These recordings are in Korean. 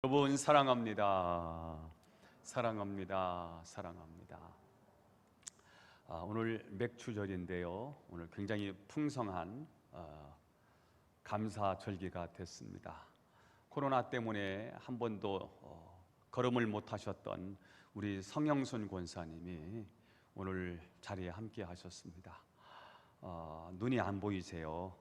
여러분 사랑합니다. 사랑합니다. 사랑합니다. 오늘 맥추절인데요. 오늘 굉장히 풍성한 감사절기가 됐습니다. 코로나 때문에 한 번도 걸음을 못 하셨던 우리 성영순 권사님이 오늘 자리에 함께 하셨습니다. 눈이 안 보이세요.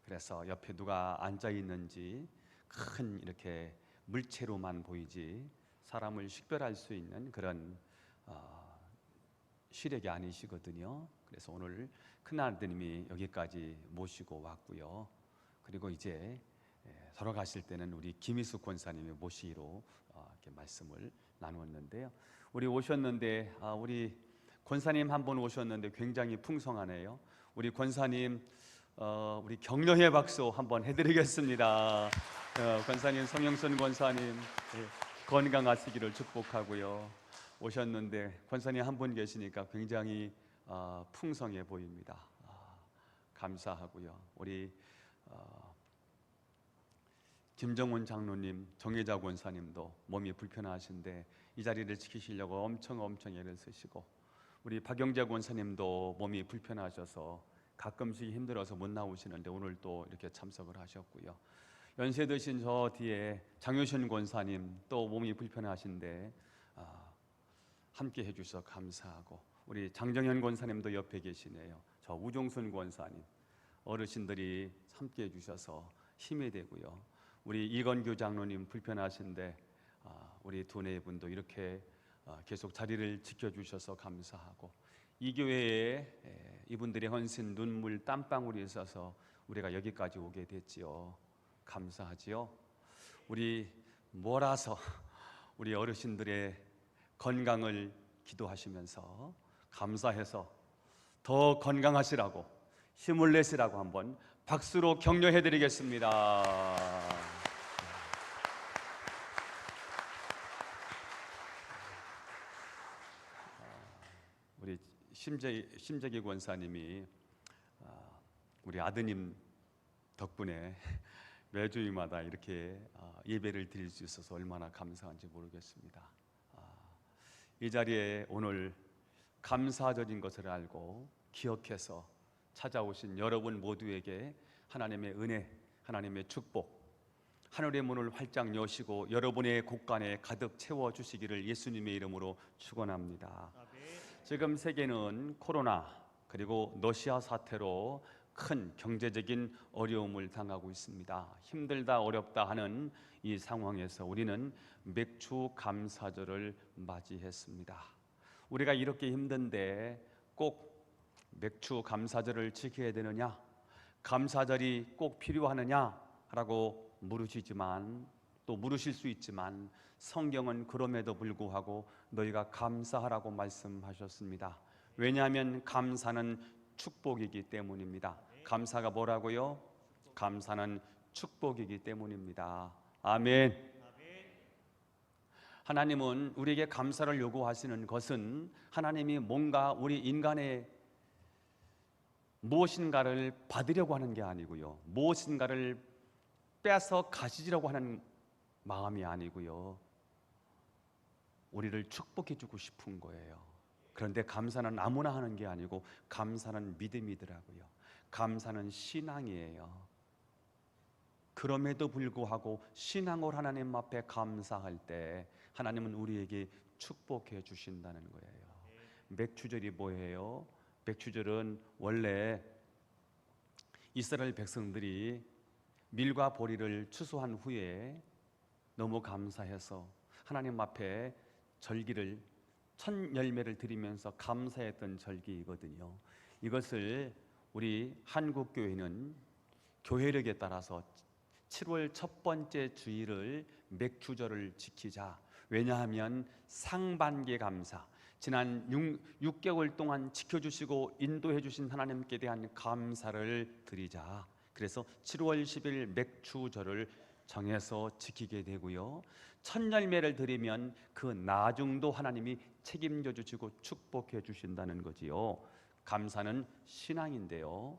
그래서 옆에 누가 앉아 있는지 큰 이렇게 물체로만 보이지 사람을 식별할 수 있는 그런 시력이 아니시거든요. 그래서 오늘 큰아드님이 여기까지 모시고 왔고요. 그리고 이제 돌아가실 때는 우리 김희숙 권사님이 모시기로 이렇게 말씀을 나누었는데요. 우리 오셨는데 우리 권사님 한 분 오셨는데 굉장히 풍성하네요. 우리 권사님 우리 격려의 박수 한번 해드리겠습니다. 권사님, 성영순 권사님 건강하시기를 축복하고요. 오셨는데 권사님 한 분 계시니까 굉장히 풍성해 보입니다. 감사하고요. 우리 김정훈 장로님, 정혜자 권사님도 몸이 불편하신데 이 자리를 지키시려고 엄청 애를 쓰시고, 우리 박영재 권사님도 몸이 불편하셔서 가끔씩 힘들어서 못 나오시는데 오늘 또 이렇게 참석을 하셨고요. 연세 드신 저 뒤에 장효신 권사님 또 몸이 불편하신데 함께 해주셔서 감사하고, 우리 장정현 권사님도 옆에 계시네요. 저 우종순 권사님 어르신들이 함께 해주셔서 힘이 되고요. 우리 이건규 장로님 불편하신데 우리 두네 분도 이렇게 계속 자리를 지켜주셔서 감사하고, 이 교회에 이분들의 헌신 눈물 땀방울이 있어서 우리가 여기까지 오게 됐지요. 감사하지요. 우리 몰아서 우리 어르신들의 건강을 기도하시면서 감사해서 더 건강하시라고 힘을 내시라고 한번 박수로 격려해 드리겠습니다. 우리 심재기 권사님이 우리 아드님 덕분에 매주일마다 이렇게 예배를 드릴 수 있어서 얼마나 감사한지 모르겠습니다. 이 자리에 오늘 감사절인 것을 알고 기억해서 찾아오신 여러분 모두에게 하나님의 은혜, 하나님의 축복, 하늘의 문을 활짝 여시고 여러분의 곳간에 가득 채워주시기를 예수님의 이름으로 축원합니다. 지금 세계는 코로나 그리고 러시아 사태로 큰 경제적인 어려움을 당하고 있습니다. 힘들다 어렵다 하는 이 상황에서 우리는 맥주 감사절을 맞이했습니다. 우리가 이렇게 힘든데 꼭 맥주 감사절을 지켜야 되느냐, 감사절이 꼭 필요하느냐라고 물으시지만, 또 물으실 수 있지만 성경은 그럼에도 불구하고 너희가 감사하라고 말씀하셨습니다. 왜냐하면 감사는 축복이기 때문입니다. 감사가 뭐라고요? 감사는 축복이기 때문입니다. 아멘. 하나님은 우리에게 감사를 요구하시는 것은 하나님이 뭔가 우리 인간의 무엇인가를 받으려고 하는 게 아니고요, 무엇인가를 빼앗아 가지려고 하는 마음이 아니고요, 우리를 축복해 주고 싶은 거예요. 그런데 감사는 아무나 하는 게 아니고 감사는 믿음이더라고요. 감사는 신앙이에요. 그럼에도 불구하고 신앙으로 하나님 앞에 감사할 때 하나님은 우리에게 축복해 주신다는 거예요. 맥추절이 뭐예요? 맥추절은 원래 이스라엘 백성들이 밀과 보리를 추수한 후에 너무 감사해서 하나님 앞에 절기를 첫 열매를 드리면서 감사했던 절기이거든요. 이것을 우리 한국교회는 교회력에 따라서 7월 첫 번째 주일을 맥주절을 지키자. 왜냐하면 상반기 감사, 지난 6개월 동안 지켜주시고 인도해 주신 하나님께 대한 감사를 드리자. 그래서 7월 10일 맥주절을 정해서 지키게 되고요, 첫 열매를 드리면 그 나중도 하나님이 책임져 주시고 축복해 주신다는 거지요. 감사는 신앙인데요,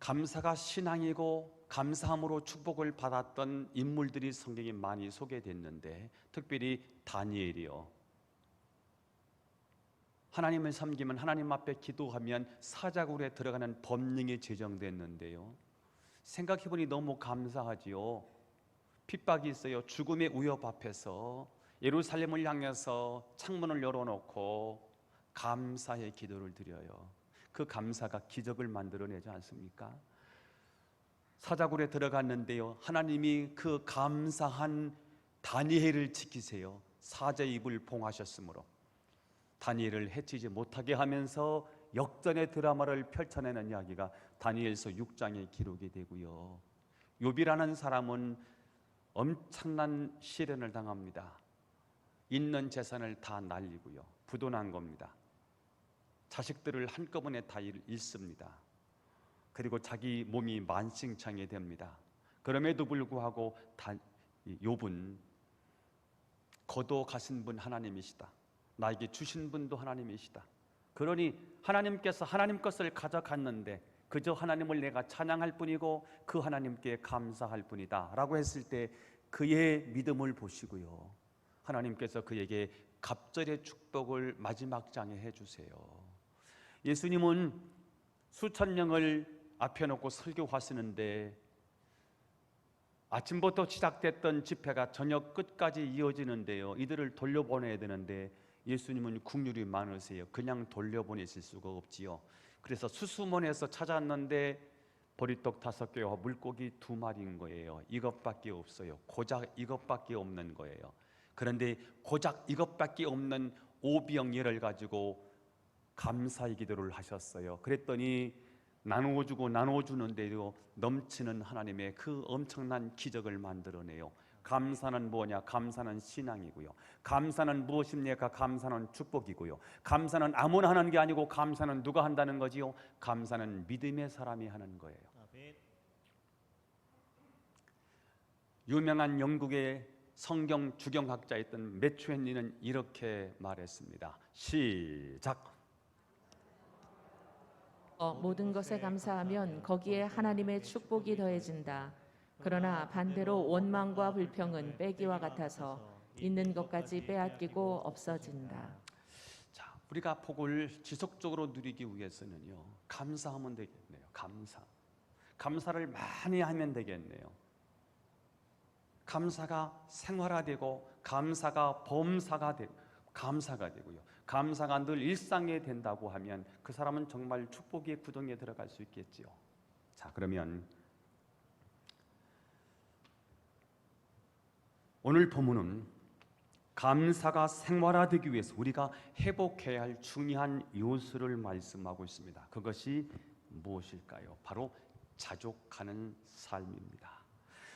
감사가 신앙이고 감사함으로 축복을 받았던 인물들이 성경에 많이 소개됐는데, 특별히 다니엘이요, 하나님을 섬기면, 하나님 앞에 기도하면 사자굴에 들어가는 법령이 제정됐는데요, 생각해보니 너무 감사하지요. 핍박이 있어요. 죽음의 위협 앞에서 예루살렘을 향해서 창문을 열어놓고 감사의 기도를 드려요. 그 감사가 기적을 만들어내지 않습니까? 사자굴에 들어갔는데요, 하나님이 그 감사한 다니엘을 지키세요. 사자의 입을 봉하셨으므로 다니엘을 해치지 못하게 하면서 역전의 드라마를 펼쳐내는 이야기가 다니엘서 6장에 기록이 되고요, 욥이라는 사람은 엄청난 시련을 당합니다. 있는 재산을 다 날리고요, 부도난 겁니다. 자식들을 한꺼번에 다 잃습니다. 그리고 자기 몸이 만신창이 됩니다. 그럼에도 불구하고 욥은 거둬가신 분 하나님이시다, 나에게 주신 분도 하나님이시다, 그러니 하나님께서 하나님 것을 가져갔는데 그저 하나님을 내가 찬양할 뿐이고 그 하나님께 감사할 뿐이다 라고 했을 때 그의 믿음을 보시고요, 하나님께서 그에게 갑절의 축복을 마지막 장에 해주세요. 예수님은 수천 명을 앞에 놓고 설교하시는데 아침부터 시작됐던 집회가 저녁 끝까지 이어지는데요, 이들을 돌려보내야 되는데 예수님은 국률이 많으세요. 그냥 돌려보내실 수가 없지요. 그래서 수수문에서 찾았는데 보리떡 5개와 물고기 2마리인 거예요. 이것밖에 없어요. 고작 이것밖에 없는 거예요. 그런데 고작 이것밖에 없는 오병이어를 가지고 감사의 기도를 하셨어요. 그랬더니 나누어주고 나누어주는데도 넘치는 하나님의 그 엄청난 기적을 만들어내요. 감사는 뭐냐? 감사는 신앙이고요, 감사는 무엇입니까? 감사는 축복이고요, 감사는 아무나 하는 게 아니고 감사는 누가 한다는 거지요? 감사는 믿음의 사람이 하는 거예요. 유명한 영국의 성경 주경학자였던 매튜 헨리는 이렇게 말했습니다. 시작. 모든 것에 감사하면 거기에 하나님의 축복이 더해진다. 그러나 반대로 원망과 불평은 빼기와 같아서 있는 것까지 빼앗기고 없어진다. 자, 우리가 복을 지속적으로 누리기 위해서는요, 감사하면 되겠네요. 감사를 많이 하면 되겠네요. 감사가 생활화되고 감사가 범사가 되고 감사가 되고요, 감사가 늘 일상에 된다고 하면 그 사람은 정말 축복의 구덩이에 들어갈 수 있겠지요. 자, 그러면 오늘 본문은 감사가 생활화되기 위해서 우리가 회복해야 할 중요한 요소를 말씀하고 있습니다. 그것이 무엇일까요? 바로 자족하는 삶입니다.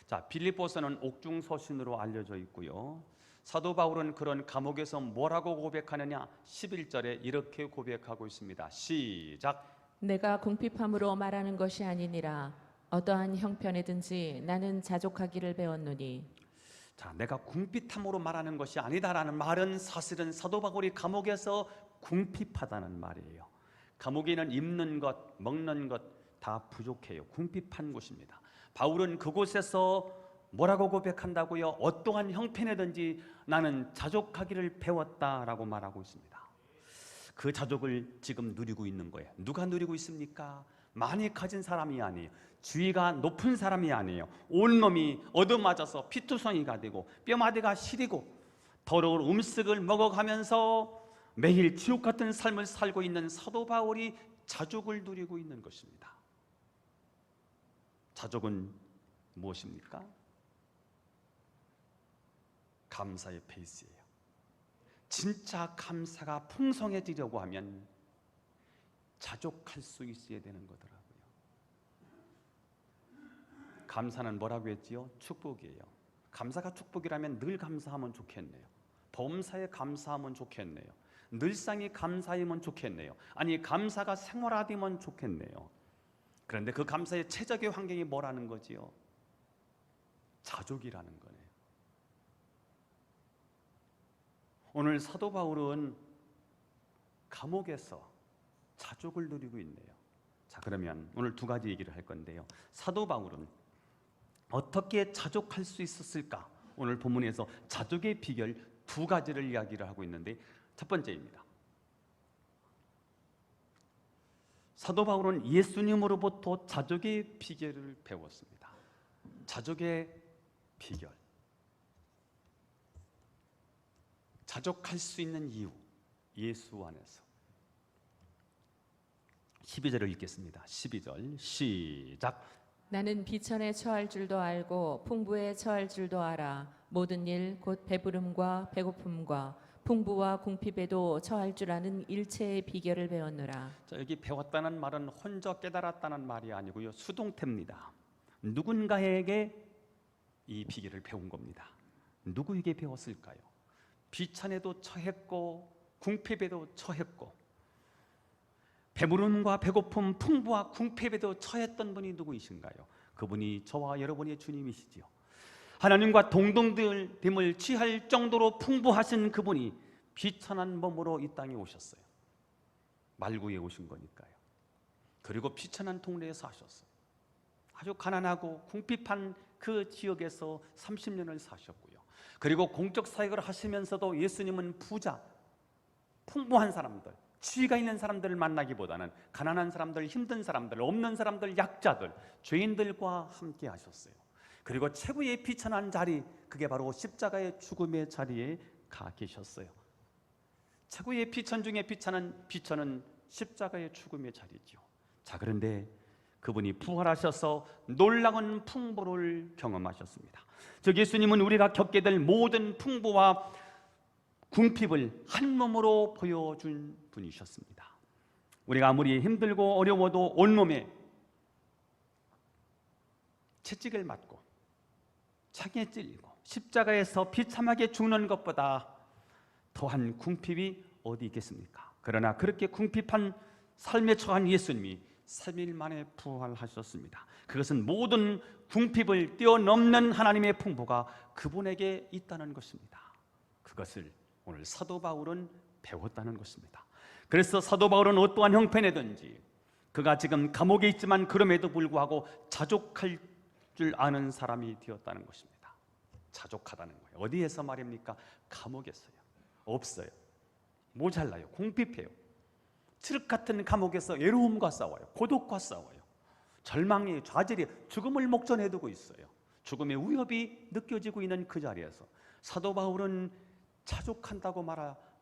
자, 빌립보서는 옥중 서신으로 알려져 있고요, 사도 바울은 그런 감옥에서 뭐라고 고백하느냐? 11절에 이렇게 고백하고 있습니다. 시작. 내가 궁핍함으로 말하는 것이 아니니라. 어떠한 형편에든지 나는 자족하기를 배웠노니. 자, 내가 궁핍함으로 말하는 것이 아니다라는 말은 사실은 사도 바울이 감옥에서 궁핍하다는 말이에요. 감옥에는 입는 것, 먹는 것 다 부족해요. 궁핍한 곳입니다. 바울은 그곳에서 뭐라고 고백한다고요? 어떠한 형편이든지 나는 자족하기를 배웠다라고 말하고 있습니다. 그 자족을 지금 누리고 있는 거예요. 누가 누리고 있습니까? 많이 가진 사람이 아니에요. 지위가 높은 사람이 아니에요. 온몸이 얻어맞아서 피투성이가 되고 뼈마디가 시리고 더러운 음식을 먹어가면서 매일 지옥 같은 삶을 살고 있는 사도 바울이 자족을 누리고 있는 것입니다. 자족은 무엇입니까? 감사의 베이스예요. 진짜 감사가 풍성해지려고 하면 자족할 수 있어야 되는 거더라고요. 감사는 뭐라고 했지요? 축복이에요. 감사가 축복이라면 늘 감사하면 좋겠네요. 범사에 감사하면 좋겠네요. 늘상이 감사이면 좋겠네요. 아니, 감사가 생활화되면 좋겠네요. 그런데 그 감사의 최적의 환경이 뭐라는 거지요? 자족이라는 거네요. 오늘 사도 바울은 감옥에서 자족을 누리고 있네요. 자, 그러면 오늘 두 가지 얘기를 할 건데요. 사도 바울은 어떻게 자족할 수 있었을까? 오늘 본문에서 자족의 비결 두 가지를 이야기를 하고 있는데, 첫 번째입니다. 사도 바울은 예수님으로부터 자족의 비결을 배웠습니다. 자족의 비결, 자족할 수 있는 이유, 예수 안에서. 12절을 읽겠습니다. 12절 시작. 나는 비천에 처할 줄도 알고 풍부에 처할 줄도 알아. 모든 일 곧 배부름과 배고픔과 풍부와 궁핍에도 처할 줄 아는 일체의 비결을 배웠노라. 자, 여기 배웠다는 말은 혼자 깨달았다는 말이 아니고요, 수동태입니다. 누군가에게 이 비결을 배운 겁니다. 누구에게 배웠을까요? 비천에도 처했고 궁핍에도 처했고 배부름과 배고픔, 풍부와 궁핍에도 처했던 분이 누구이신가요? 그분이 저와 여러분의 주님이시지요. 하나님과 동등됨을 취할 정도로 풍부하신 그분이 비천한 몸으로 이 땅에 오셨어요. 말구에 오신 거니까요. 그리고 비천한 동네에 사셨어요. 아주 가난하고 궁핍한 그 지역에서 30년을 사셨고요. 그리고 공적 사역을 하시면서도 예수님은 부자, 풍부한 사람들, 지위가 있는 사람들을 만나기보다는 가난한 사람들, 힘든 사람들, 없는 사람들, 약자들, 죄인들과 함께 하셨어요. 그리고 최고의 비천한 자리, 그게 바로 십자가의 죽음의 자리에 가 계셨어요. 최고의 비천 중에 비천은 십자가의 죽음의 자리죠. 자, 그런데 그분이 부활하셔서 놀라운 풍부를 경험하셨습니다. 즉 예수님은 우리가 겪게 될 모든 풍부와 궁핍을 한 몸으로 보여준 분이셨습니다. 우리가 아무리 힘들고 어려워도 온몸에 채찍을 맞고 창에 찔리고 십자가에서 비참하게 죽는 것보다 더한 궁핍이 어디 있겠습니까? 그러나 그렇게 궁핍한 삶에 처한 예수님이 3일 만에 부활하셨습니다. 그것은 모든 궁핍을 뛰어넘는 하나님의 풍부가 그분에게 있다는 것입니다. 그것을 오늘 사도 바울은 배웠다는 것입니다. 그래서 사도 바울은 어떠한 형편이든지 그가 지금 감옥에 있지만 그럼에도 불구하고 자족할 줄 아는 사람이 되었다는 것입니다. 자족하다는 거예요. 어디에서 말입니까? 감옥에서요. 없어요. 모자라요. 궁핍해요. 칠흑 같은 감옥에서 외로움과 싸워요. 고독과 싸워요. 절망이, 좌절이, 죽음을 목전에 두고 있어요. 죽음의 위협이 느껴지고 있는 그 자리에서 사도 바울은 자족한다고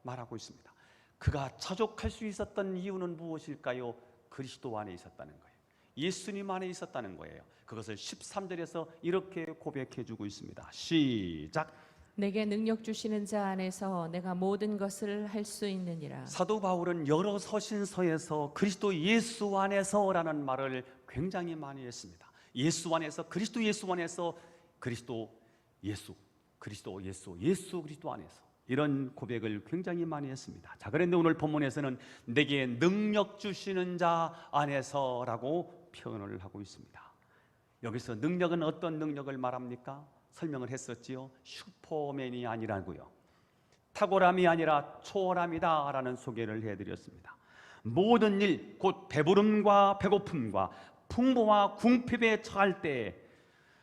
말하고 있습니다. 그가 자족할 수 있었던 이유는 무엇일까요? 그리스도 안에 있었다는 거예요. 예수님 안에 있었다는 거예요. 그것을 13절에서 이렇게 고백해 주고 있습니다. 시작. 내게 능력 주시는 자 안에서 내가 모든 것을 할 수 있느니라. 사도 바울은 여러 서신서에서 그리스도 예수 안에서라는 말을 굉장히 많이 했습니다. 예수 안에서, 그리스도 예수 안에서, 그리스도 예수, 그리스도 예수, 예수 그리스도 안에서, 이런 고백을 굉장히 많이 했습니다. 자, 그런데 오늘 본문에서는 내게 능력 주시는 자 안에서라고 표현을 하고 있습니다. 여기서 능력은 어떤 능력을 말합니까? 설명을 했었지요. 슈퍼맨이 아니라고요. 탁월함이 아니라 초월함이다 라는 소개를 해드렸습니다. 모든 일, 곧 배부름과 배고픔과 풍부와 궁핍에 처할 때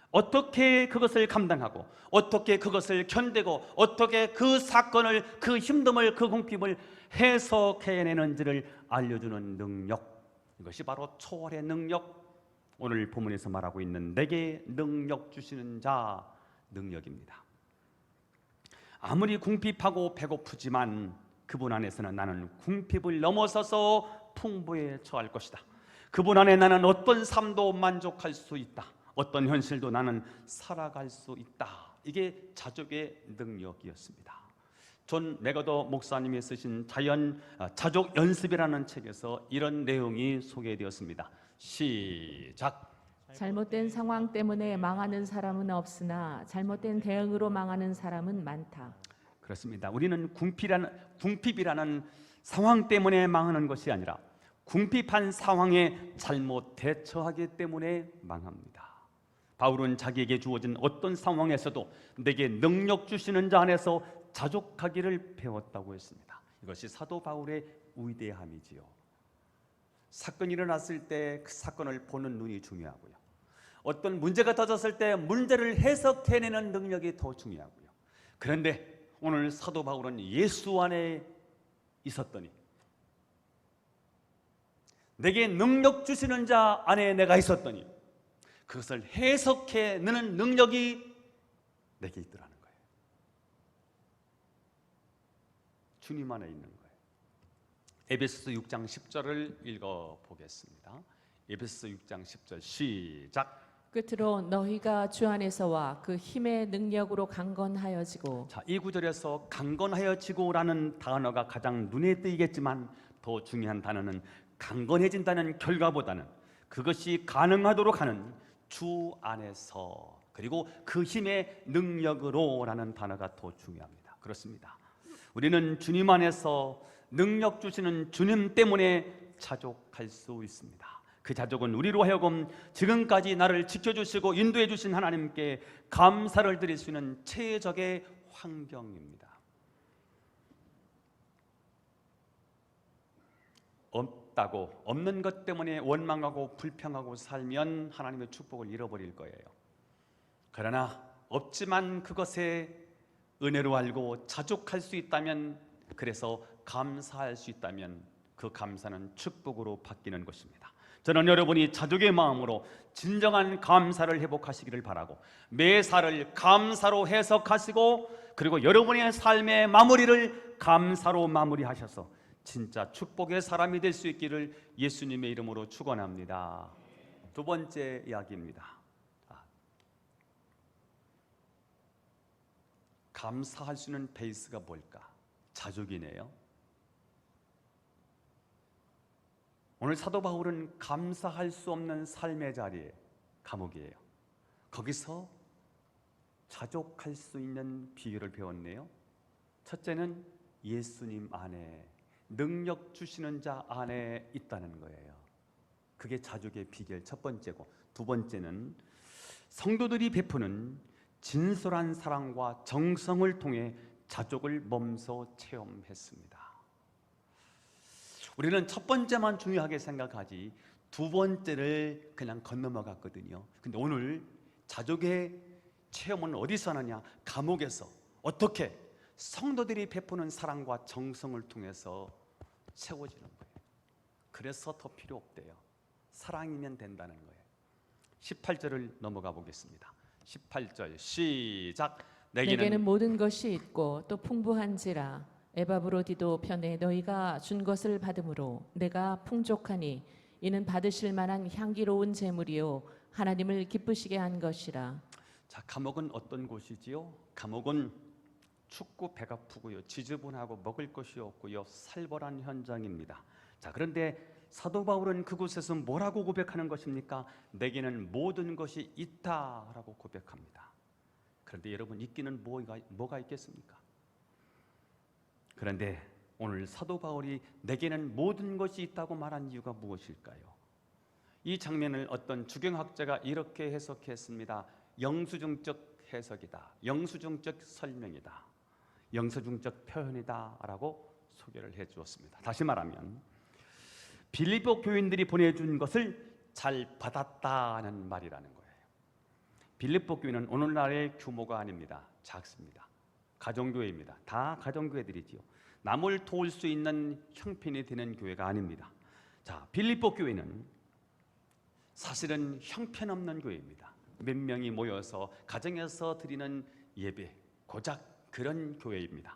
어떻게 그것을 감당하고 어떻게 그것을 견디고 어떻게 그 사건을, 그 힘듦을, 그 궁핍을 해석해내는지를 알려주는 능력, 이것이 바로 초월의 능력, 오늘 본문에서 말하고 있는 내게 능력 주시는 자 능력입니다. 아무리 궁핍하고 배고프지만 그분 안에서는 나는 궁핍을 넘어서서 풍부에 처할 것이다. 그분 안에 나는 어떤 삶도 만족할 수 있다. 어떤 현실도 나는 살아갈 수 있다. 이게 자족의 능력이었습니다. 존 맥어더 목사님이 쓰신 자족 연습이라는 책에서 이런 내용이 소개되었습니다. 시작. 잘못된 상황 때문에 망하는 사람은 없으나 잘못된 대응으로 망하는 사람은 많다. 그렇습니다. 우리는 궁핍이라는 상황 때문에 망하는 것이 아니라 궁핍한 상황에 잘못 대처하기 때문에 망합니다. 바울은 자기에게 주어진 어떤 상황에서도 내게 능력 주시는 자 안에서 자족하기를 배웠다고 했습니다. 이것이 사도 바울의 위대함이지요. 사건이 일어났을 때 그 사건을 보는 눈이 중요하고요. 어떤 문제가 터졌을 때 문제를 해석해내는 능력이 더 중요하고요. 그런데 오늘 사도 바울은 예수 안에 있었더니, 내게 능력 주시는 자 안에 내가 있었더니 그것을 해석해내는 능력이 내게 있더라는 거예요. 주님 안에 있는 거예요. 에베소서 6장 10절을 읽어보겠습니다. 에베소서 6장 10절 시작. 끝으로 너희가 주 안에서와 그 힘의 능력으로 강건하여지고. 자, 이 구절에서 강건하여지고라는 단어가 가장 눈에 띄겠지만 더 중요한 단어는 강건해진다는 결과보다는 그것이 가능하도록 하는 주 안에서, 그리고 그 힘의 능력으로라는 단어가 더 중요합니다. 그렇습니다. 우리는 주님 안에서 능력 주시는 주님 때문에 자족할 수 있습니다. 그 자족은 우리로 하여금 지금까지 나를 지켜주시고 인도해 주신 하나님께 감사를 드릴 수 있는 최적의 환경입니다. 없다고, 없는 것 때문에 원망하고 불평하고 살면 하나님의 축복을 잃어버릴 거예요. 그러나 없지만 그것에 은혜로 알고 자족할 수 있다면, 그래서 감사할 수 있다면 그 감사는 축복으로 바뀌는 것입니다. 저는 여러분이 자족의 마음으로 진정한 감사를 회복하시기를 바라고, 매사를 감사로 해석하시고, 그리고 여러분의 삶의 마무리를 감사로 마무리하셔서 진짜 축복의 사람이 될 수 있기를 예수님의 이름으로 축원합니다. 두 번째 이야기입니다. 감사할 수 있는 베이스가 뭘까? 자족이네요. 오늘 사도 바울은 감사할 수 없는 삶의 자리에, 감옥이에요. 거기서 자족할 수 있는 비결을 배웠네요. 첫째는 예수님 안에, 능력 주시는 자 안에 있다는 거예요. 그게 자족의 비결 첫 번째고, 두 번째는 성도들이 베푸는 진솔한 사랑과 정성을 통해 자족을 몸소 체험했습니다. 우리는 첫 번째만 중요하게 생각하지 두 번째를 그냥 건너먹었거든요. 근데 오늘 자족의 체험은 어디서 하느냐? 감옥에서. 어떻게? 성도들이 베푸는 사랑과 정성을 통해서 채워지는 거예요. 그래서 더 필요 없대요. 사랑이면 된다는 거예요. 18절을 넘어가 보겠습니다. 18절 시작. 내게는 모든 것이 있고 또 풍부한지라 에바브로디도 편에 너희가 준 것을 받음으로 내가 풍족하니 이는 받으실 만한 향기로운 제물이요 하나님을 기쁘시게 한 것이라. 자, 감옥은 어떤 곳이지요? 감옥은 춥고 배가 아프고요, 지저분하고 먹을 것이 없고요, 살벌한 현장입니다. 자, 그런데 사도 바울은 그곳에서 뭐라고 고백하는 것입니까? 내게는 모든 것이 있다라고 고백합니다. 그런데 여러분, 있기는 뭐가 있겠습니까? 그런데 오늘 사도 바울이 내게는 모든 것이 있다고 말한 이유가 무엇일까요? 이 장면을 어떤 주경학자가 이렇게 해석했습니다. 영수증적 해석이다, 영수증적 설명이다, 영수증적 표현이다 라고 소개를 해 주었습니다. 다시 말하면 빌립보 교인들이 보내준 것을 잘 받았다는 말이라는 거예요. 빌립보 교회는 오늘날의 규모가 아닙니다. 작습니다. 가정교회입니다. 다 가정교회들이지요. 남을 도울 수 있는 형편이 되는 교회가 아닙니다. 자, 빌립보 교회는 사실은 형편없는 교회입니다. 몇 명이 모여서 가정에서 드리는 예배, 고작 그런 교회입니다.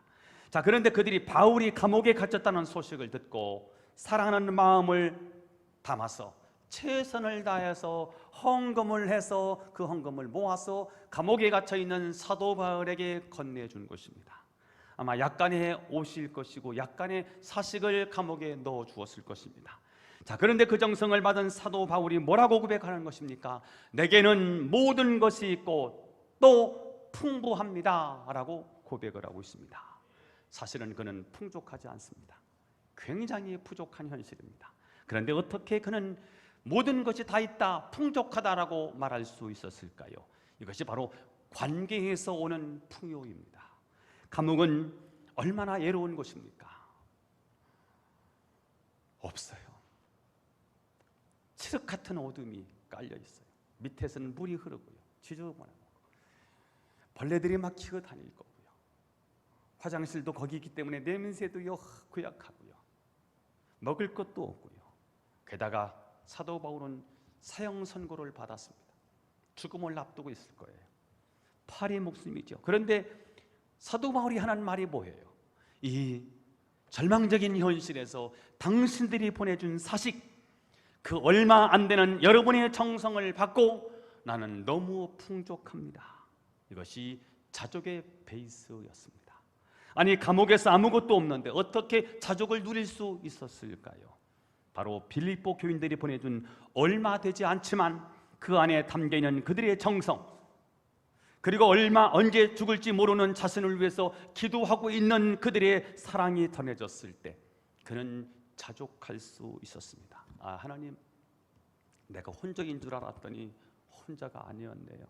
자, 그런데 그들이 바울이 감옥에 갇혔다는 소식을 듣고 사랑하는 마음을 담아서 최선을 다해서 헌금을 해서 그 헌금을 모아서 감옥에 갇혀 있는 사도 바울에게 건네준 것입니다. 아마 약간의 옷일 것이고 약간의 사식을 감옥에 넣어 주었을 것입니다. 자, 그런데 그 정성을 받은 사도 바울이 뭐라고 고백하는 것입니까? 내게는 모든 것이 있고 또 풍부합니다 라고 고백을 하고 있습니다. 사실은 그는 풍족하지 않습니다. 굉장히 부족한 현실입니다. 그런데 어떻게 그는 모든 것이 다 있다, 풍족하다라고 말할 수 있었을까요? 이것이 바로 관계에서 오는 풍요입니다. 감옥은 얼마나 예로운 곳입니까? 없어요. 칠흑 같은 어둠이 깔려 있어요. 밑에서는 물이 흐르고요. 지저분하고 벌레들이 막 기어 다닐 거고요. 화장실도 거기 있기 때문에 냄새도 고약하고요. 먹을 것도 없고요. 게다가 사도 바울은 사형 선고를 받았습니다. 죽음을 앞두고 있을 거예요. 파리 목숨이죠. 그런데 사도 바울이 하는 말이 뭐예요? 이 절망적인 현실에서 당신들이 보내준 사식, 그 얼마 안 되는 여러분의 정성을 받고 나는 너무 풍족합니다. 이것이 자족의 베이스였습니다. 아니, 감옥에서 아무것도 없는데 어떻게 자족을 누릴 수 있었을까요? 바로 빌립보 교인들이 보내준 얼마 되지 않지만 그 안에 담겨있는 그들의 정성, 그리고 언제 죽을지 모르는 자신을 위해서 기도하고 있는 그들의 사랑이 전해졌을 때 그는 자족할 수 있었습니다. 아, 하나님, 내가 혼적인 줄 알았더니 혼자가 아니었네요.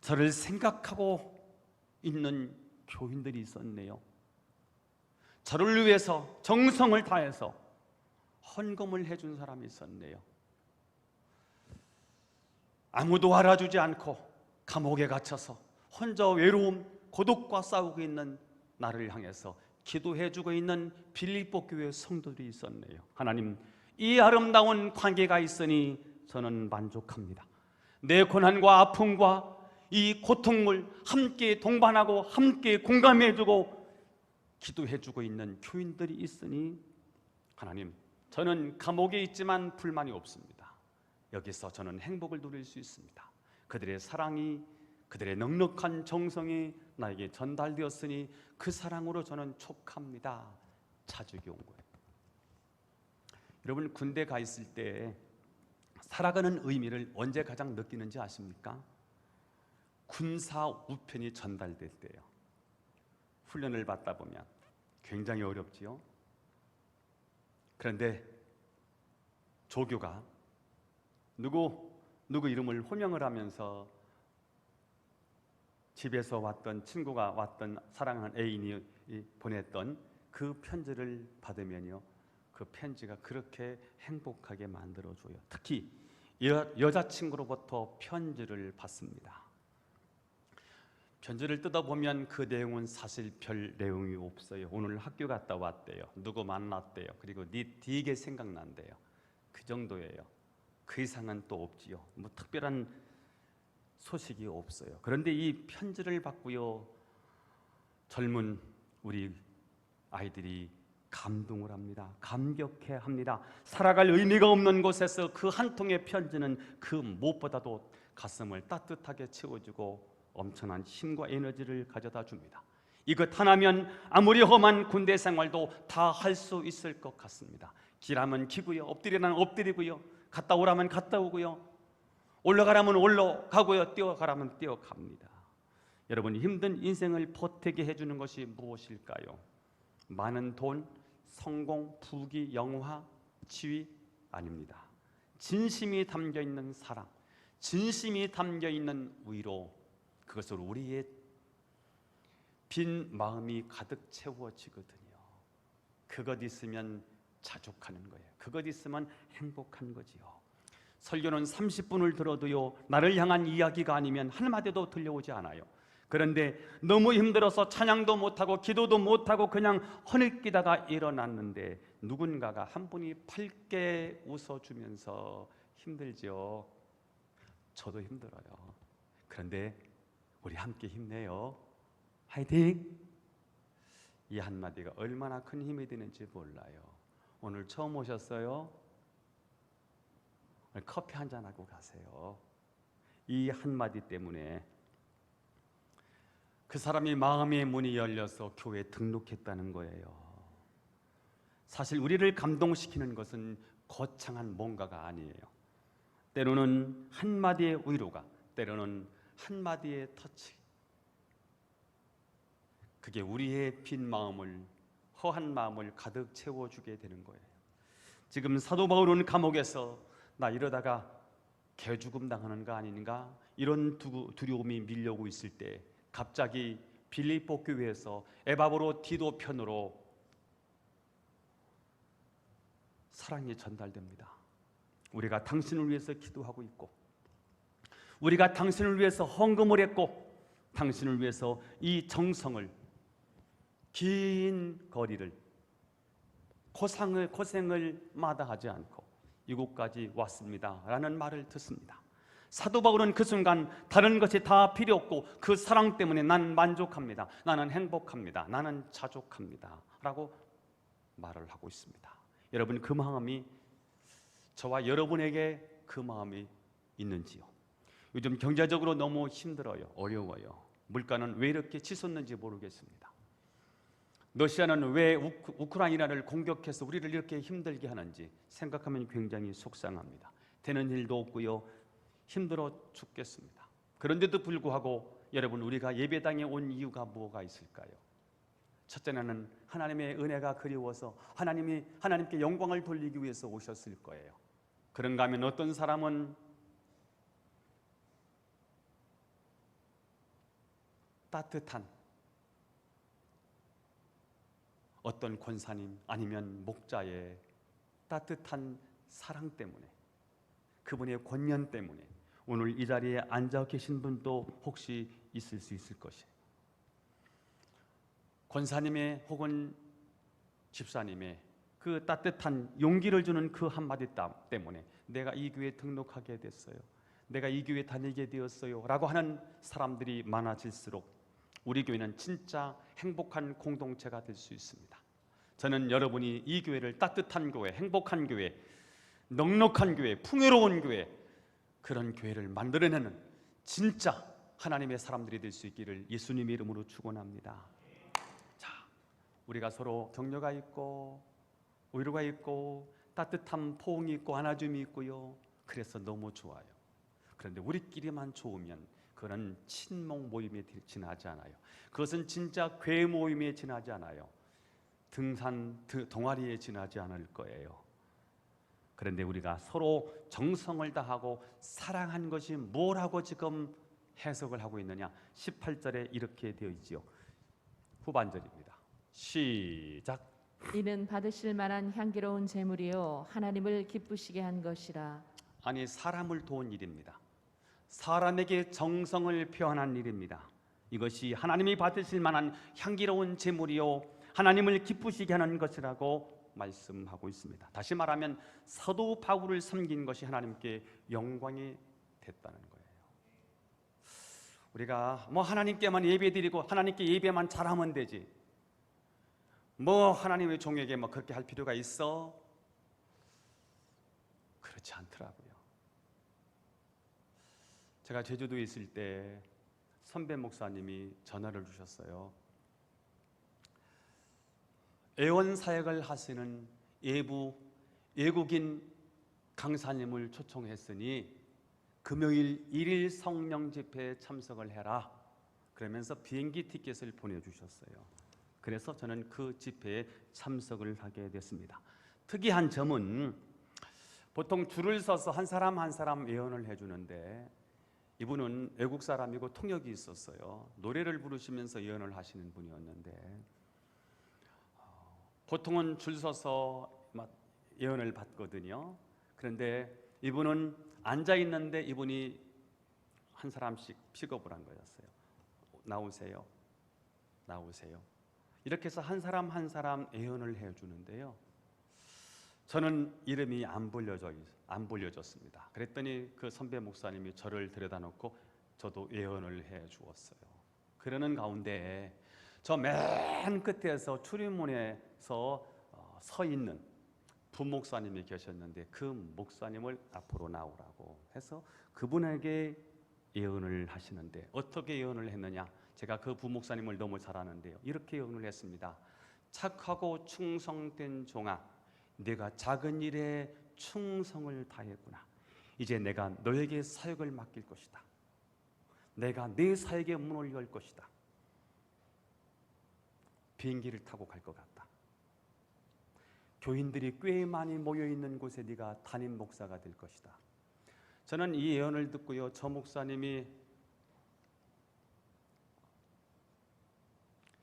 저를 생각하고 있는 교인들이 있었네요. 저를 위해서 정성을 다해서 헌금을 해준 사람이 있었네요. 아무도 알아주지 않고 감옥에 갇혀서 혼자 외로움, 고독과 싸우고 있는 나를 향해서 기도해주고 있는 빌립보 교회 성도들이 있었네요. 하나님, 이 아름다운 관계가 있으니 저는 만족합니다. 내 고난과 아픔과 이 고통을 함께 동반하고 함께 공감해주고 기도해주고 있는 교인들이 있으니 하나님, 저는 감옥에 있지만 불만이 없습니다. 여기서 저는 행복을 누릴 수 있습니다. 그들의 사랑이, 그들의 넉넉한 정성이 나에게 전달되었으니 그 사랑으로 저는 촉합니다. 자족이 온 거예요. 여러분, 군대 가 있을 때 살아가는 의미를 언제 가장 느끼는지 아십니까? 군사 우편이 전달될 때예요. 훈련을 받다 보면 굉장히 어렵지요. 그런데 조교가 누구 이름을 호명을 하면서 집에서 왔던 친구가 왔던 사랑하는 애인이 보냈던 그 편지를 받으면요, 그 편지가 그렇게 행복하게 만들어줘요. 특히 여자친구로부터 편지를 받습니다. 편지를 뜯어보면 그 내용은 사실 별 내용이 없어요. 오늘 학교 갔다 왔대요. 누구 만났대요. 그리고 되게 생각난대요. 그 정도예요. 그 이상은 또 없지요. 뭐 특별한 소식이 없어요. 그런데 이 편지를 받고요, 젊은 우리 아이들이 감동을 합니다. 감격해 합니다. 살아갈 의미가 없는 곳에서 그 한 통의 편지는 그 무엇보다도 가슴을 따뜻하게 채워주고 엄청난 힘과 에너지를 가져다 줍니다. 이것 하나면 아무리 험한 군대 생활도 다 할 수 있을 것 같습니다. 기라면 기고요, 엎드리라면 엎드리고요, 갔다 오라면 갔다 오고요, 올라가라면 올라가고요, 뛰어가라면 뛰어갑니다. 여러분, 힘든 인생을 버티게 해주는 것이 무엇일까요? 많은 돈, 성공, 부귀, 영화, 지위 아닙니다. 진심이 담겨있는 사랑, 진심이 담겨있는 위로, 그것으로 우리의 빈 마음이 가득 채워지거든요. 그것 있으면 자족하는 거예요. 그것 있으면 행복한 거지요. 설교는 30분을 들어도요, 나를 향한 이야기가 아니면 한마디도 들려오지 않아요. 그런데 너무 힘들어서 찬양도 못하고 기도도 못하고 그냥 허느끼다가 일어났는데 누군가가 한 분이 밝게 웃어주면서 힘들죠. 저도 힘들어요. 그런데 우리 함께 힘내요. 화이팅! 이 한마디가 얼마나 큰 힘이 되는지 몰라요. 오늘 처음 오셨어요? 커피 한잔 하고 가세요. 이 한마디 때문에 그 사람이 마음의 문이 열려서 교회에 등록했다는 거예요. 사실 우리를 감동시키는 것은 거창한 뭔가가 아니에요. 때로는 한마디의 위로가, 때로는 한마디의 터치, 그게 우리의 빈 마음을, 허한 마음을 가득 채워주게 되는 거예요. 지금 사도 바울은 감옥에서 나 이러다가 개죽음 당하는 거 아닌가, 이런 두려움이 밀려오고 있을 때 갑자기 빌립보 교회에서 에바브로 디도 편으로 사랑이 전달됩니다. 우리가 당신을 위해서 기도하고 있고, 우리가 당신을 위해서 헌금을 했고, 당신을 위해서 이 정성을, 긴 거리를, 고생을 마다하지 않고 이곳까지 왔습니다 라는 말을 듣습니다. 사도 바울은 그 순간 다른 것이 다 필요 없고 그 사랑 때문에 난 만족합니다, 나는 행복합니다, 나는 자족합니다 라고 말을 하고 있습니다. 여러분, 그 마음이, 저와 여러분에게 그 마음이 있는지요? 요즘 경제적으로 너무 힘들어요, 어려워요. 물가는 왜 이렇게 치솟는지 모르겠습니다. 러시아는 왜 우크라이나를 공격해서 우리를 이렇게 힘들게 하는지 생각하면 굉장히 속상합니다. 되는 일도 없고요, 힘들어 죽겠습니다. 그런데도 불구하고 여러분, 우리가 예배당에 온 이유가 뭐가 있을까요? 첫째는 하나님의 은혜가 그리워서 하나님께 영광을 돌리기 위해서 오셨을 거예요. 그런가 하면 어떤 사람은 따뜻한 어떤 권사님 아니면 목자의 따뜻한 사랑 때문에, 그분의 권면 때문에 오늘 이 자리에 앉아 계신 분도 혹시 있을 수 있을 것이에요. 권사님의 혹은 집사님의 그 따뜻한 용기를 주는 그 한마디 때문에 내가 이 교회에 등록하게 됐어요, 내가 이 교회에 다니게 되었어요 라고 하는 사람들이 많아질수록 우리 교회는 진짜 행복한 공동체가 될 수 있습니다. 저는 여러분이 이 교회를 따뜻한 교회, 행복한 교회, 넉넉한 교회, 풍요로운 교회, 그런 교회를 만들어내는 진짜 하나님의 사람들이 될 수 있기를 예수님의 이름으로 축원합니다. 자, 우리가 서로 격려가 있고 위로가 있고 따뜻한 포옹이 있고 안아줌이 있고요, 그래서 너무 좋아요. 그런데 우리끼리만 좋으면 그건 친목 모임에 지나지 않아요. 그것은 진짜 궤 모임에 지나지 않아요. 등산 동아리에 지나지 않을 거예요. 그런데 우리가 서로 정성을 다하고 사랑한 것이 뭐라고 지금 해석을 하고 있느냐? 18절에 이렇게 되어 있지요. 후반절입니다. 시작. 이는 받으실 만한 향기로운 제물이요 하나님을 기쁘시게 한 것이라. 아니, 사람을 도운 일입니다. 사람에게 정성을 표현한 일입니다. 이것이 하나님이 받으실 만한 향기로운 제물이요 하나님을 기쁘시게 하는 것이라고 말씀하고 있습니다. 다시 말하면 사도 바울을 섬긴 것이 하나님께 영광이 됐다는 거예요. 우리가 하나님께만 예배드리고 하나님께 예배만 잘하면 되지, 하나님의 종에게 그렇게 할 필요가 있어? 그렇지 않더라고요. 제가 제주도에 있을 때 선배 목사님이 전화를 주셨어요. 애원 사역을 하시는 외국인 강사님을 초청했으니 금요일 1일 성령 집회에 참석을 해라, 그러면서 비행기 티켓을 보내주셨어요. 그래서 저는 그 집회에 참석을 하게 됐습니다. 특이한 점은 보통 줄을 서서 한 사람 한 사람 예언을 해주는데 이분은 외국 사람이고 통역이 있었어요. 노래를 부르시면서 예언을 하시는 분이었는데 보통은 줄 서서 예언을 받거든요. 그런데 이분은 앉아 있는데 이분이 한 사람씩 픽업을 한 거였어요. 나오세요, 나오세요. 이렇게 해서 한 사람 한 사람 예언을 해주는데요. 저는 이름이 안 불려졌습니다. 그랬더니 그 선배 목사님이 저를 들여다놓고 저도 예언을 해 주었어요. 그러는 가운데 저 맨 끝에서 출입문에서 서 있는 부목사님이 계셨는데 그 목사님을 앞으로 나오라고 해서 그분에게 예언을 하시는데 어떻게 예언을 했느냐? 제가 그 부목사님을 너무 잘 아는데요. 이렇게 예언을 했습니다. 착하고 충성된 종아, 네가 작은 일에 충성을 다했구나. 이제 내가 너에게 사역을 맡길 것이다. 내가 네 사역의 문을 열 것이다. 비행기를 타고 갈 것 같다. 교인들이 꽤 많이 모여있는 곳에 네가 담임 목사가 될 것이다. 저는 이 예언을 듣고요, 저 목사님이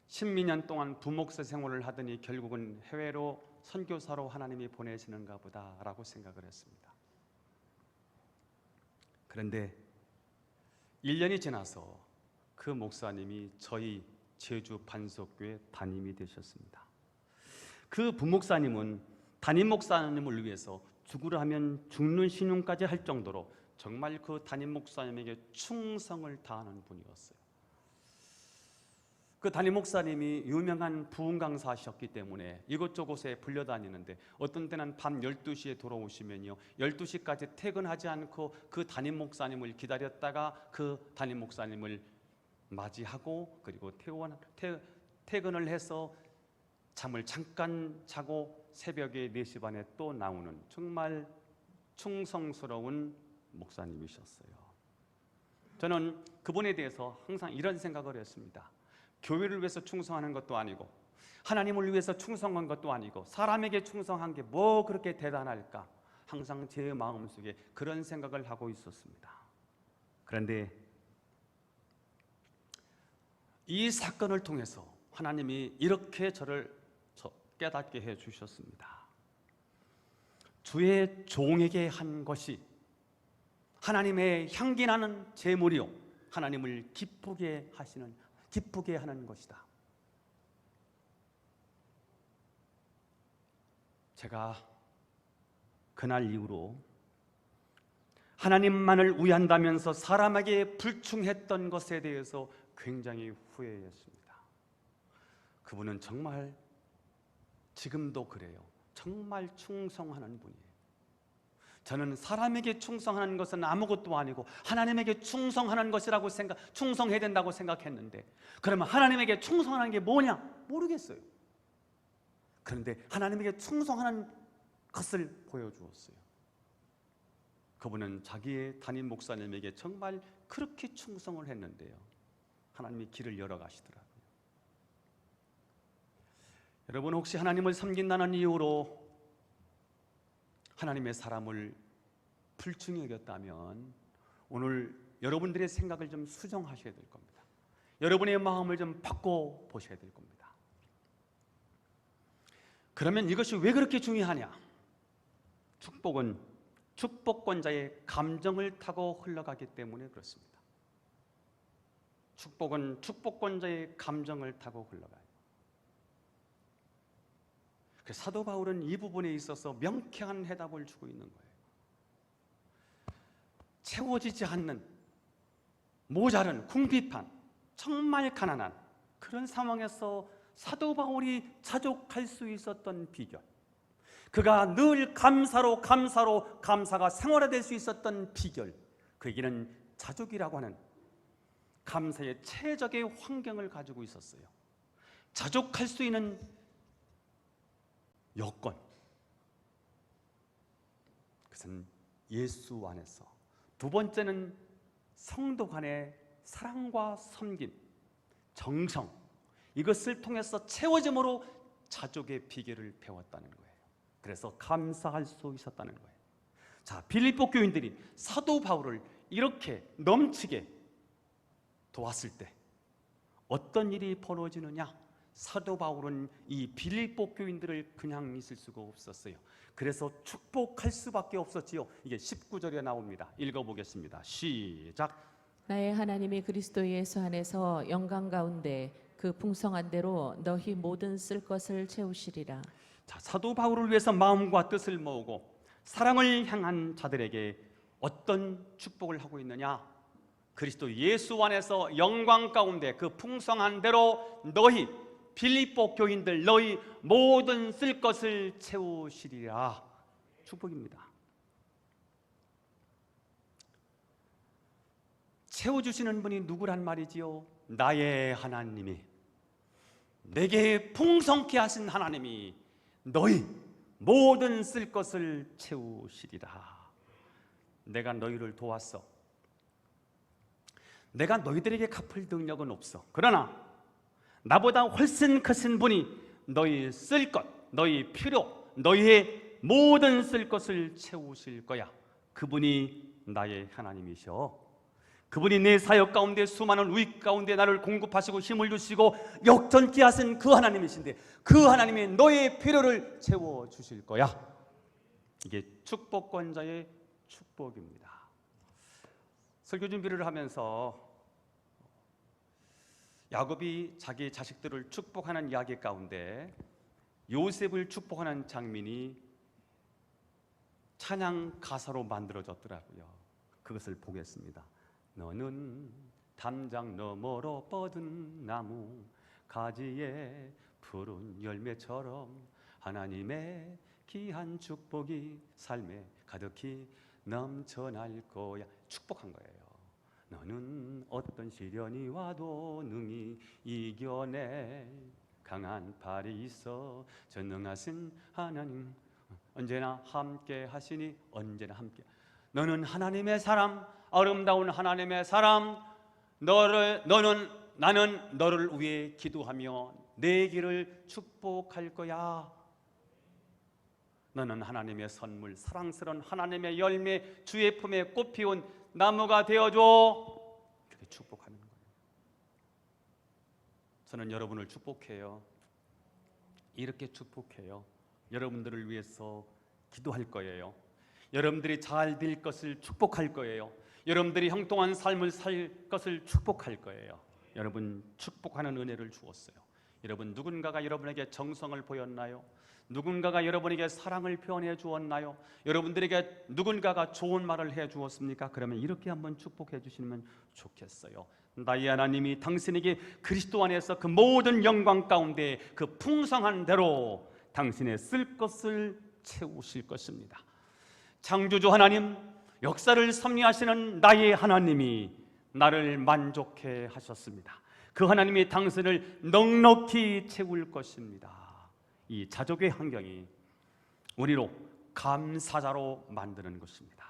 12년 동안 부목사 생활을 하더니 결국은 해외로 선교사로 하나님이 보내시는가 보다라고 생각을 했습니다. 그런데 1년이 지나서 그 목사님이 저희 제주 반석교회 담임이 되셨습니다. 그 부목사님은 담임 목사님을 위해서 죽으려 하면 죽는 신용까지 할 정도로 정말 그 담임 목사님에게 충성을 다하는 분이었어요. 그 담임 목사님이 유명한 부흥 강사하셨기 때문에 이곳저곳에 불려다니는데 어떤 때는 밤 12시에 돌아오시면요 12시까지 퇴근하지 않고 그 담임 목사님을 기다렸다가 그 담임 목사님을 맞이하고 그리고 퇴근을 해서 잠을 잠깐 자고 새벽에 4시 반에 또 나오는 정말 충성스러운 목사님이셨어요. 저는 그분에 대해서 항상 이런 생각을 했습니다. 교회를 위해서 충성하는 것도 아니고 하나님을 위해서 충성한 것도 아니고 사람에게 충성한 게 뭐 그렇게 대단할까? 항상 제 마음속에 그런 생각을 하고 있었습니다. 그런데 이 사건을 통해서 하나님이 이렇게 저를 깨닫게 해 주셨습니다. 주의 종에게 한 것이 하나님의 향기 나는 제물이요 하나님을 기쁘게 하는 것이다. 제가 그날 이후로 하나님만을 위한다면서 사람에게 불충했던 것에 대해서 굉장히 후회했습니다. 그분은 정말 지금도 그래요. 정말 충성하는 분이에요. 저는 사람에게 충성하는 것은 아무것도 아니고 하나님에게 충성하는 것이라고 충성해야 된다고 생각했는데 그러면 하나님에게 충성하는 게 뭐냐? 모르겠어요. 그런데 하나님에게 충성하는 것을 보여주었어요. 그분은 자기의 담임 목사님에게 정말 그렇게 충성을 했는데요. 하나님이 길을 열어가시더라고요. 여러분 혹시 하나님을 섬긴다는 이유로 하나님의 사람을 불충히 여겼다면 오늘 여러분들의 생각을 좀 수정하셔야 될 겁니다. 여러분의 마음을 좀 바꿔보셔야 될 겁니다. 그러면 이것이 왜 그렇게 중요하냐? 축복은 축복권자의 감정을 타고 흘러가기 때문에 그렇습니다. 축복은 축복권자의 감정을 타고 흘러가요. 사도 바울은 이 부분에 있어서 명쾌한 해답을 주고 있는 거예요. 채워지지 않는, 모자른, 궁핍한, 정말 가난한 그런 상황에서 사도 바울이 자족할 수 있었던 비결, 그가 늘 감사가 생활화될 수 있었던 비결, 그에게는 자족이라고 하는 감사의 최적의 환경을 가지고 있었어요. 자족할 수 있는 여건, 그것은 예수 안에서. 두 번째는 성도 간의 사랑과 섬김, 정성, 이것을 통해서 채워짐으로 자족의 비결을 배웠다는 거예요. 그래서 감사할 수 있었다는 거예요. 자, 빌립보 교인들이 사도 바울을 이렇게 넘치게 도왔을 때 어떤 일이 벌어지느냐? 사도 바울은 이 빌립보 교인들을 그냥 있을 수가 없었어요. 그래서 축복할 수밖에 없었지요. 이게 19절에 나옵니다. 읽어보겠습니다. 시작. 나의 하나님이 그리스도 예수 안에서 영광 가운데 그 풍성한 대로 너희 모든 쓸 것을 채우시리라. 자, 사도 바울을 위해서 마음과 뜻을 모으고 사랑을 향한 자들에게 어떤 축복을 하고 있느냐? 그리스도 예수 안에서 영광 가운데 그 풍성한 대로 너희 빌립보 교인들 너희 모든 쓸 것을 채우시리라. 축복입니다. 채워주시는 분이 누구란 말이지요? 나의 하나님이, 내게 풍성케 하신 하나님이 너희 모든 쓸 것을 채우시리라. 내가 너희를 도왔어. 내가 너희들에게 갚을 능력은 없어. 그러나 나보다 훨씬 크신 분이 너희 쓸 것, 너희 필요, 너희의 모든 쓸 것을 채우실 거야. 그분이 나의 하나님이셔. 그분이 내 사역 가운데 수많은 우익 가운데 나를 공급하시고 힘을 주시고 역전케 하신 그 하나님이신데 그 하나님이 너의 필요를 채워주실 거야. 이게 축복권자의 축복입니다. 설교 준비를 하면서 야곱이 자기 자식들을 축복하는 이야기 가운데 요셉을 축복하는 장면이 찬양 가사로 만들어졌더라고요. 그것을 보겠습니다. 너는 담장 너머로 뻗은 나무 가지에 푸른 열매처럼 하나님의 귀한 축복이 삶에 가득히 넘쳐날 거야. 축복한 거예요. 너는 어떤 시련이 와도 능히 이겨낼 강한 팔이 있어 전능하신 하나님 언제나 함께 하시니 언제나 함께. 너는 하나님의 사람, 아름다운 하나님의 사람. 나는 너를 위해 기도하며 내 길을 축복할 거야. 너는 하나님의 선물, 사랑스러운 하나님의 열매, 주의 품에 꽃피운 나무가 되어줘. 그렇게 축복하는 거예요. 저는 여러분을 축복해요. 이렇게 축복해요. 여러분들을 위해서 기도할 거예요. 여러분들이 잘 될 것을 축복할 거예요. 여러분들이 형통한 삶을 살 것을 축복할 거예요. 여러분 축복하는 은혜를 주었어요. 여러분 누군가가 여러분에게 정성을 보였나요? 누군가가 여러분에게 사랑을 표현해 주었나요? 여러분들에게 누군가가 좋은 말을 해 주었습니까? 그러면 이렇게 한번 축복해 주시면 좋겠어요. 나의 하나님이 당신에게 그리스도 안에서 그 모든 영광 가운데 그 풍성한 대로 당신의 쓸 것을 채우실 것입니다. 창조주 하나님, 역사를 섭리하시는 나의 하나님이 나를 만족해 하셨습니다. 그 하나님이 당신을 넉넉히 채울 것입니다. 이 자족의 환경이 우리로 감사자로 만드는 것입니다.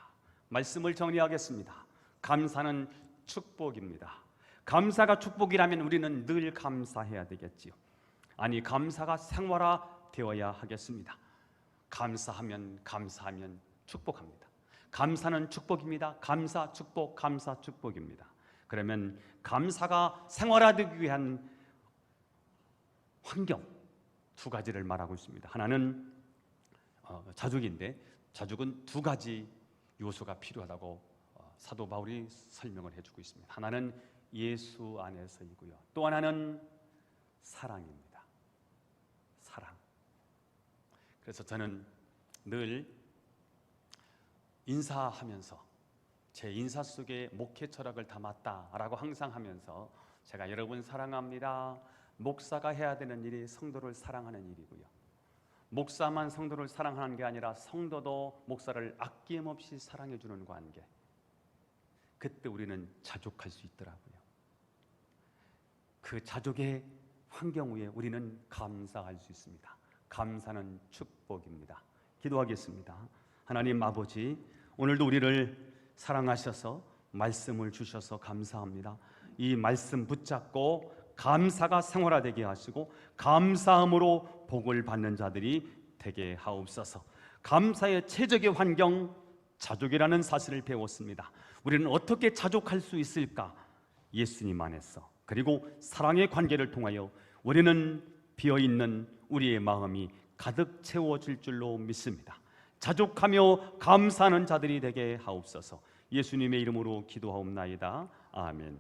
말씀을 정리하겠습니다. 감사는 축복입니다. 감사가 축복이라면 우리는 늘 감사해야 되겠지요. 아니, 감사가 생활화되어야 하겠습니다. 감사하면 축복합니다. 감사는 축복입니다. 감사, 축복입니다. 그러면 감사가 생활화되기 위한 환경 두 가지를 말하고 있습니다. 하나는 자족인데, 자족은 두 가지 요소가 필요하다고 사도 바울이 설명을 해주고 있습니다. 하나는 예수 안에서이고요. 또 하나는 사랑입니다. 사랑. 그래서 저는 늘 인사하면서 제 인사 속에 목회 철학을 담았다라고 항상 하면서 제가 여러분 사랑합니다. 목사가 해야 되는 일이 성도를 사랑하는 일이고요. 목사만 성도를 사랑하는 게 아니라 성도도 목사를 아낌없이 사랑해주는 관계. 그때 우리는 자족할 수 있더라고요. 그 자족의 환경 위에 우리는 감사할 수 있습니다. 감사는 축복입니다. 기도하겠습니다. 하나님 아버지, 오늘도 우리를 사랑하셔서 말씀을 주셔서 감사합니다. 이 말씀 붙잡고 감사가 생활화되게 하시고 감사함으로 복을 받는 자들이 되게 하옵소서. 감사의 최적의 환경, 자족이라는 사실을 배웠습니다. 우리는 어떻게 자족할 수 있을까? 예수님 안에서, 그리고 사랑의 관계를 통하여 우리는 비어있는 우리의 마음이 가득 채워질 줄로 믿습니다. 자족하며 감사하는 자들이 되게 하옵소서. 예수님의 이름으로 기도하옵나이다. 아멘.